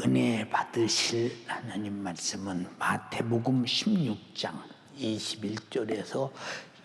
은혜 받으실 하나님 말씀은 마태복음 16장 21절에서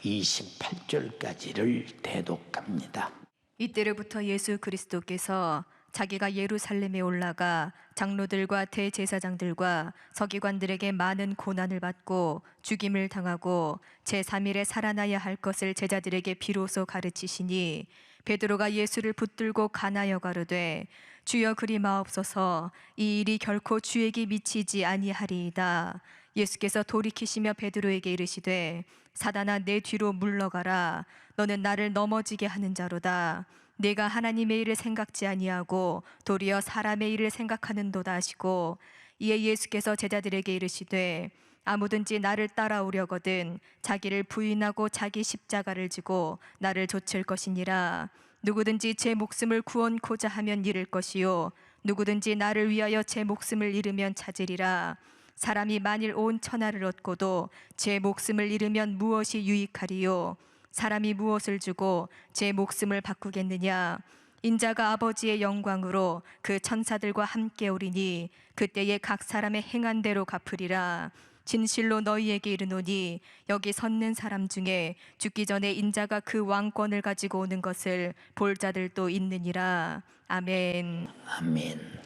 28절까지를 대독합니다. 이때로부터 예수 그리스도께서 자기가 예루살렘에 올라가 장로들과 대제사장들과 서기관들에게 많은 고난을 받고 죽임을 당하고 제3일에 살아나야 할 것을 제자들에게 비로소 가르치시니, 베드로가 예수를 붙들고 가나여 가로되 주여 그리 마옵소서, 이 일이 결코 주에게 미치지 아니하리이다. 예수께서 돌이키시며 베드로에게 이르시되 사단아, 내 뒤로 물러가라. 너는 나를 넘어지게 하는 자로다. 내가 하나님의 일을 생각지 아니하고 도리어 사람의 일을 생각하는도다 하시고, 이에 예수께서 제자들에게 이르시되 아무든지 나를 따라오려거든 자기를 부인하고 자기 십자가를 지고 나를 좇을 것이니라. 누구든지 제 목숨을 구원코자 하면 잃을 것이요 누구든지 나를 위하여 제 목숨을 잃으면 찾으리라. 사람이 만일 온 천하를 얻고도 제 목숨을 잃으면 무엇이 유익하리요? 사람이 무엇을 주고 제 목숨을 바꾸겠느냐? 인자가 아버지의 영광으로 그 천사들과 함께 오리니 그때에 각 사람의 행한 대로 갚으리라. 진실로 너희에게 이르노니 여기 섰는 사람 중에 죽기 전에 인자가 그 왕권을 가지고 오는 것을 볼 자들도 있느니라. 아멘. 아멘.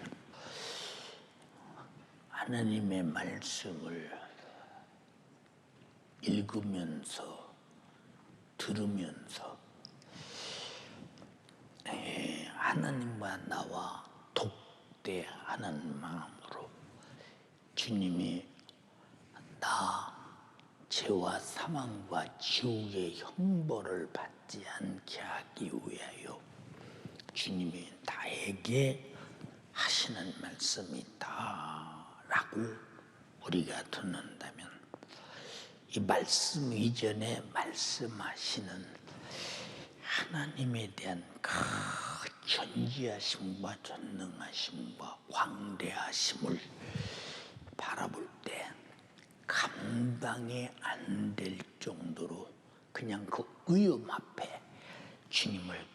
하나님의 말씀을 읽으면서 들으면서 하나님과 나와 독대하는 마음으로 주님이 나 죄와 사망과 지옥의 형벌을 받지 않게 하기 위하여 주님이 나에게 하시는 말씀이다라고 우리가 듣는다면, 이 말씀 이전에 말씀하시는 하나님에 대한 그 전지하심과 전능하심과 광대하심을 바라볼 때 감당이 안 될 정도로 그냥 그 위험 앞에 주님을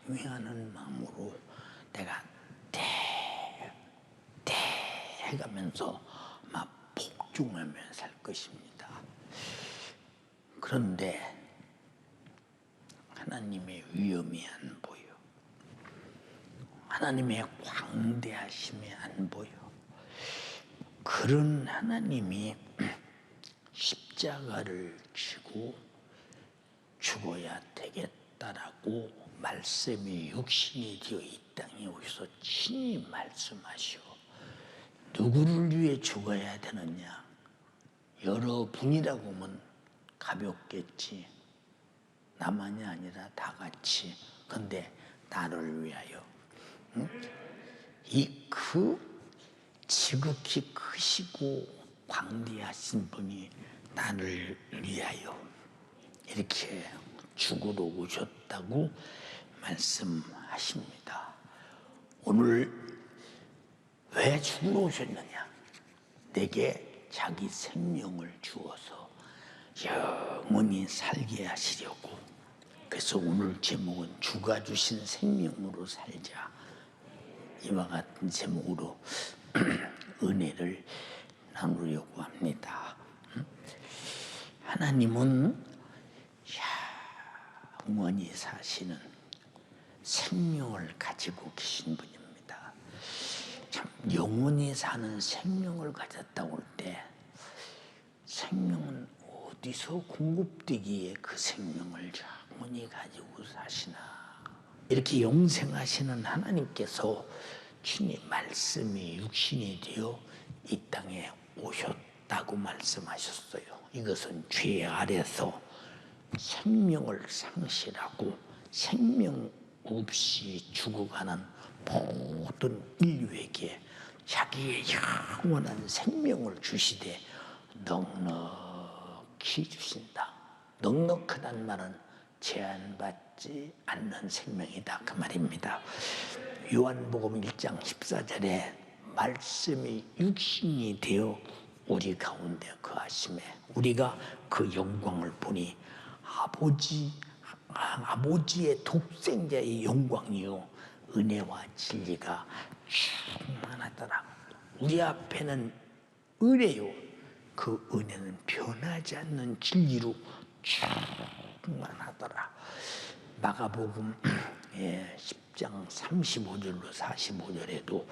경외하는 마음으로 내가 해가면서 막 복종하며 살 것입니다. 그런데 하나님의 위엄이 안 보여. 하나님의 광대하심이 안 보여. 그런 하나님이 십자가를 지고 죽어야 되겠다라고 말씀이 육신이 되어 이 땅에 오셔서 친히 말씀하시오. 누구를 위해 죽어야 되느냐? 여러분이라고 하면 가볍겠지. 나만이 아니라 다 같이. 근데 나를 위하여. 지극히 크시고 광대하신 분이 나를 위하여 이렇게 죽으러 오셨다고 말씀하십니다. 오늘 왜 죽으러 오셨느냐? 내게 자기 생명을 주어서 영원히 살게 하시려고. 그래서 오늘 제목은 주가 주신 생명으로 살자. 이와 같은 제목으로 은혜를 나누려고 합니다. 하나님은 영원히 사시는 생명을 가지고 계신 분입니다. 참 영원히 사는 생명을 가졌다고 할 때 생명은 어디서 공급되기에 그 생명을 영원히 가지고 사시나. 이렇게 영생하시는 하나님께서 주님 말씀이 육신이 되어 이 땅에 오셨다고 말씀하셨어요. 이것은 죄 아래서 생명을 상실하고 생명 없이 죽어가는 모든 인류에게 자기의 영원한 생명을 주시되 넉넉히 주신다. 넉넉하다는 말은 제한받지 않는 생명이다, 그 말입니다. 요한복음 1장 14절에 말씀이 육신이 되어 우리 가운데 거하심에 우리가 그 영광을 보니 아버지의 독생자의 영광이요 은혜와 진리가 충만하더라. 우리 앞에는 은혜요. 그 은혜는 변하지 않는 진리로 충만하더라. 마가복음 10장 35절로 45절에도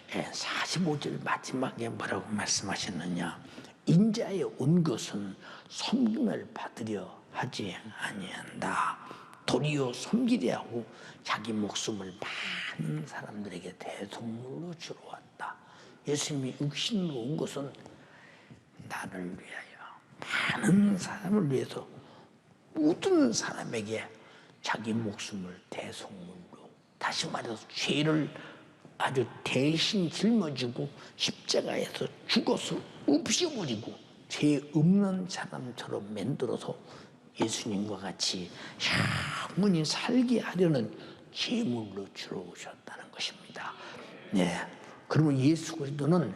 45절 마지막에 뭐라고 말씀하셨느냐. 인자에 온 것은 섬김을 받으려 하지 아니한다. 도리어 섬기려 하고 자기 목숨을 많은 사람들에게 대속물로 주러 왔다. 예수님이 육신으로 온 것은 나를 위하여, 많은 사람을 위해서 모든 사람에게 자기 목숨을 대속물로, 다시 말해서 죄를 아주 대신 짊어지고 십자가에서 죽어서 없애버리고 죄 없는 사람처럼 만들어서 예수님과 같이 영원히 살게 하려는 제물로 주러 오셨다는 것입니다. 네, 그러면 예수 그리스도는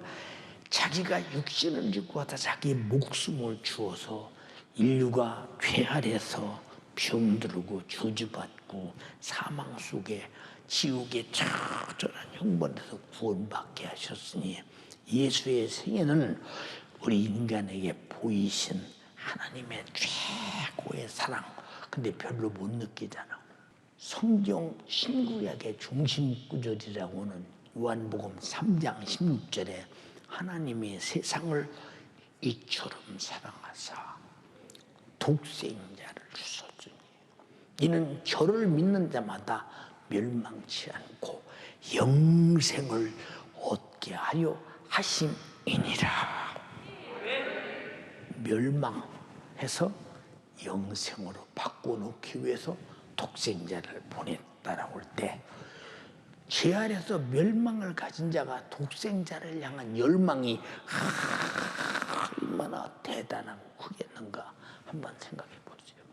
자기가 육신을 입고 와서 자기 목숨을 주어서 인류가 죄 아래서 병들고 저주받고 사망 속에 지옥의 처절한 형벌에서 구원받게 하셨으니 예수의 생애는 우리 인간에게 보이신 하나님의 최고의 사랑, 근데 별로 못 느끼잖아. 성경 신구약의 중심 구절이라고는 요한복음 3장 16절에 하나님이 세상을 이처럼 사랑하사 독생자를 주셨으니 이는 저를 믿는 자마다 멸망치 않고 영생을 얻게 하려 하심이니라. 멸망해서 영생으로 바꿔놓기 위해서 독생자를 보냈다라고 할 때, 죄 아래서 멸망을 가진 자가 독생자를 향한 열망이 얼마나 대단하고 크겠는가 한번 생각해 보세요.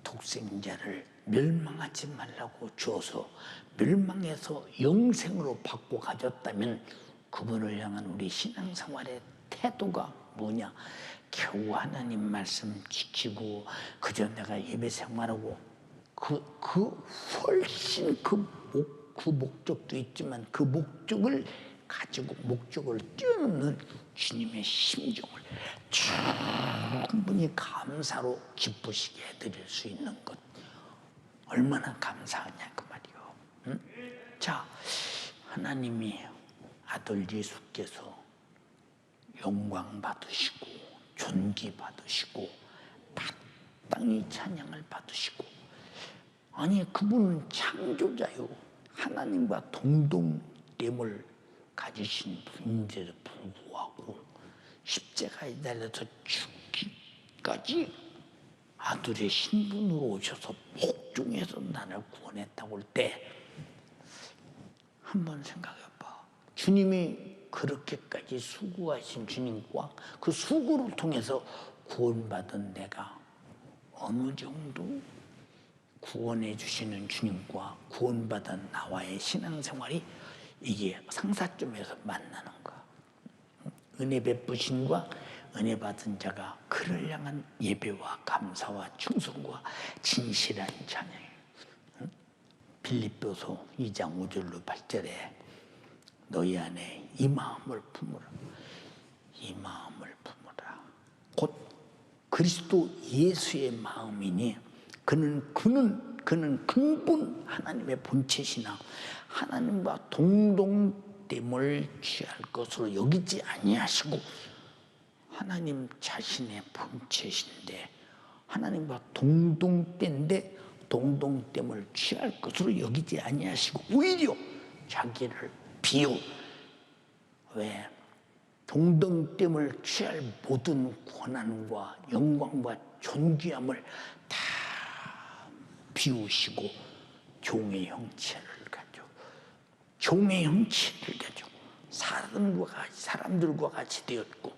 독생자를 멸망하지 말라고 주어서 멸망해서 영생으로 바꿔 가졌다면 그분을 향한 우리 신앙생활의 태도가 뭐냐? 겨우 하나님 말씀 지키고 그저 내가 예배 생활하고 훨씬 그 목적도 있지만 그 목적을 가지고 목적을 뛰어넘는 주님의 심정을 충분히 감사로 기쁘시게 해드릴 수 있는 것, 얼마나 감사하냐 그 말이요. 응? 자, 하나님이 아들 예수께서 영광 받으시고 존귀 받으시고 마땅히 찬양을 받으시고, 아니 그분은 창조자요 하나님과 동등됨을 가지신 분인데도 불구하고 십자가에 달려서 죽기까지 아들의 신분으로 오셔서 복종해서 나를 구원했다고 할 때 한번 생각해봐. 주님이 그렇게까지 수고하신 주님과 그 수고를 통해서 구원받은 내가 어느 정도 구원해 주시는 주님과 구원받은 나와의 신앙생활이 이게 상사점에서 만나는가. 은혜 베푸신과 은혜 받은 자가 그를 향한 예배와 감사와 충성과 진실한 찬양. 빌립보서 2장 5절로 8절에 너희 안에 이 마음을 품으라. 이 마음을 품으라. 곧 그리스도 예수의 마음이니 그는 근본 하나님의 본체시나 하나님과 동등됨을 취할 것으로 여기지 아니하시고 하나님 자신의 본체신데 하나님과 동등된데 동등됨을 취할 것으로 여기지 아니하시고 오히려 자기를 비워, 왜? 동등됨을 취할 모든 권한과 영광과 존귀함을 다 비우시고 종의 형체를 가지고 사람들과 같이 되었고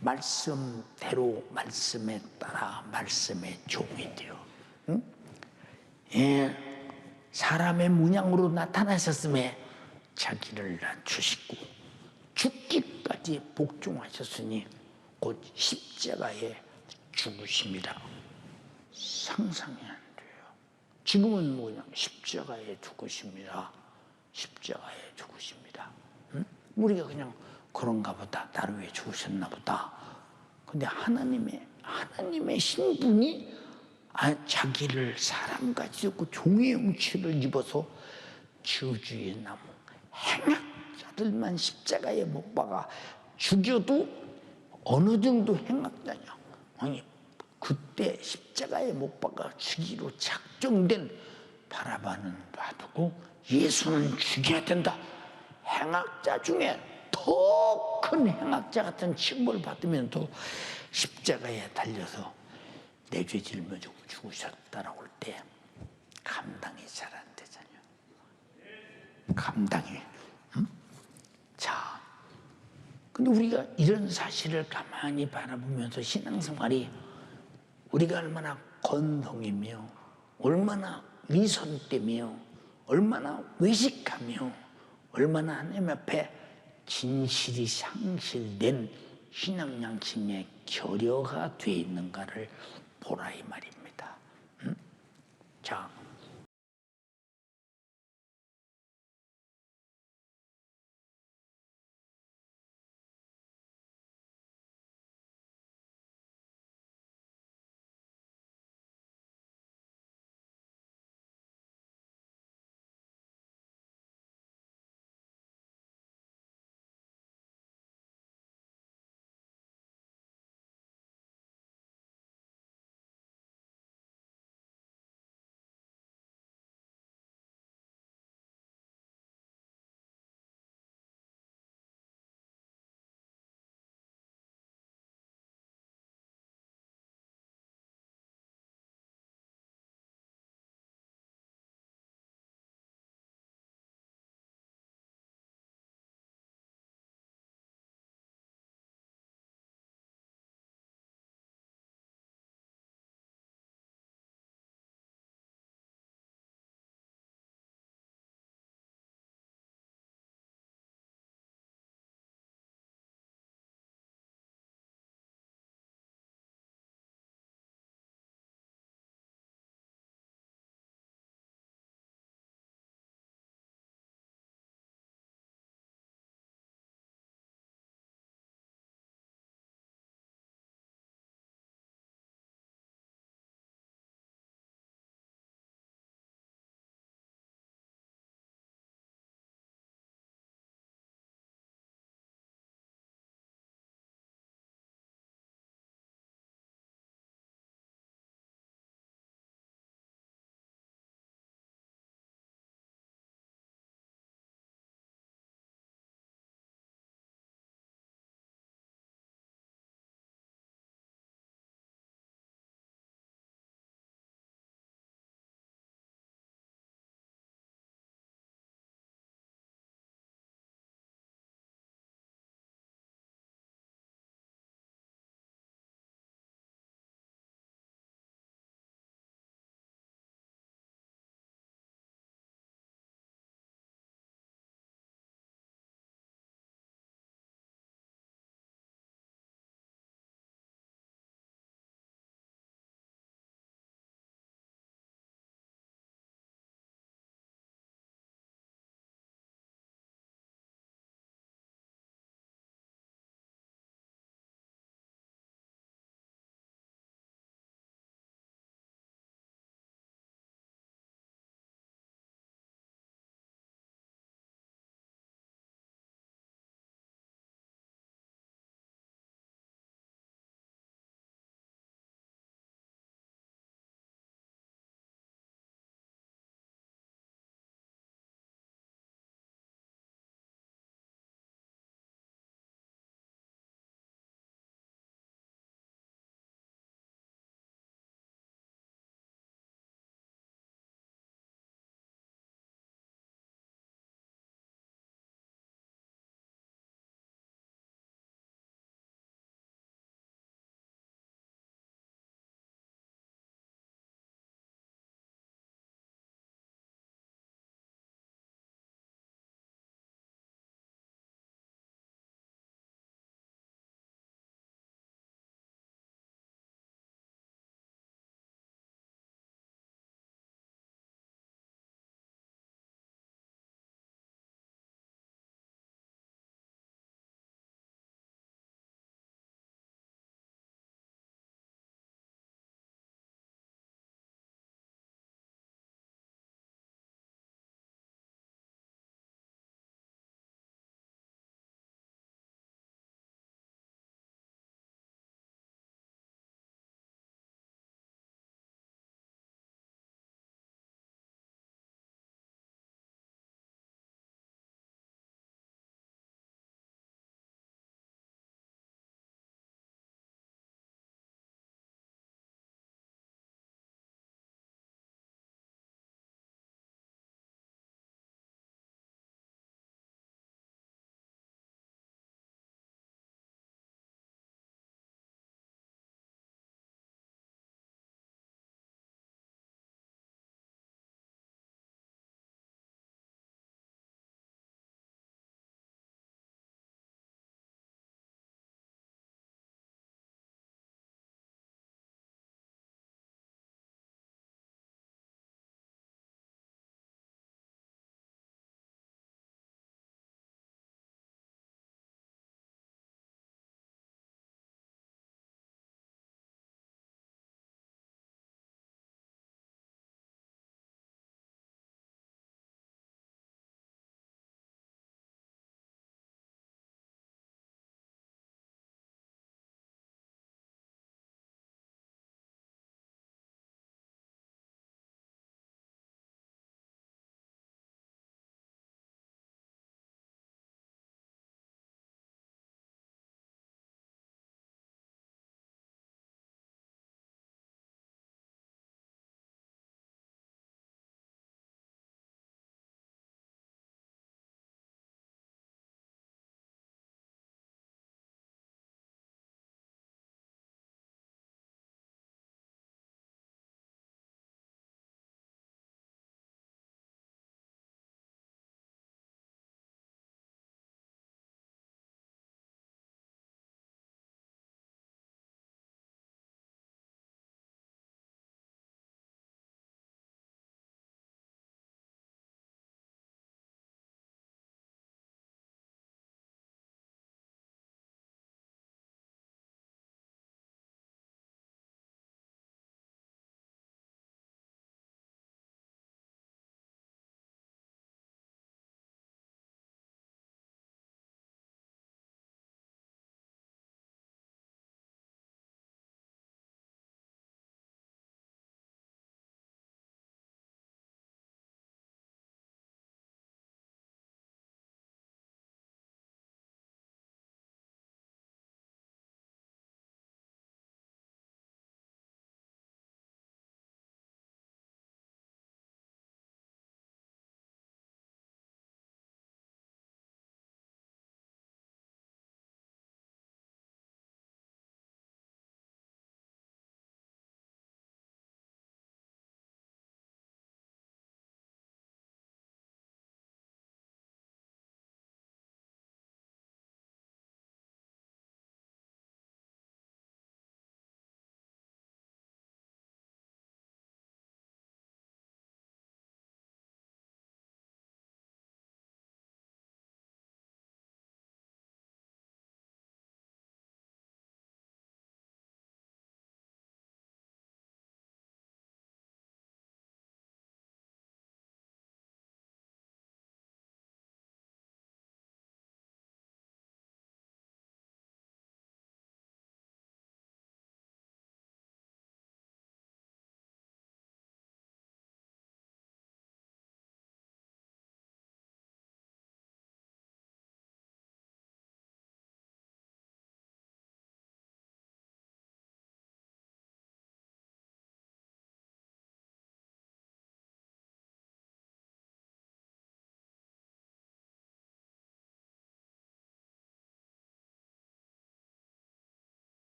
말씀대로 말씀에 따라 말씀의 종이 되어, 응? 사람의 문양으로 나타나셨음에 자기를 낮추시고 죽기까지 복종하셨으니 곧 십자가에 죽으심이라. 상상이 안 돼요. 지금은 뭐냐? 십자가에 죽으심이라. 십자가에 죽으심이라. 응? 우리가 그냥 그런가 보다. 나를 위해 죽으셨나 보다. 근데 하나님의 신분이 자기를 사람같이 입고 종의 형체를 입어서 저주의 나무 행악자들만 십자가에 못 박아 죽여도 어느 정도 행악자냐. 아니 그때 십자가에 못 박아 죽이로 작정된 바라바는 놔두고 예수는 죽여야 된다. 행악자 중에 더 큰 행악자 같은 징벌을 받으면서 십자가에 달려서 내 죄 짊어지고 죽으셨다라고 할 때 감당이 잘 안 되잖아요. 감당이. 응? 자, 근데 우리가 이런 사실을 가만히 바라보면서 신앙생활이 우리가 얼마나 건성이며 얼마나 위선되며 얼마나 외식하며 얼마나 하나님 앞에 진실이 상실된 신앙 양심의 결여가 되어 있는가를 보라 이 말입니다. 자,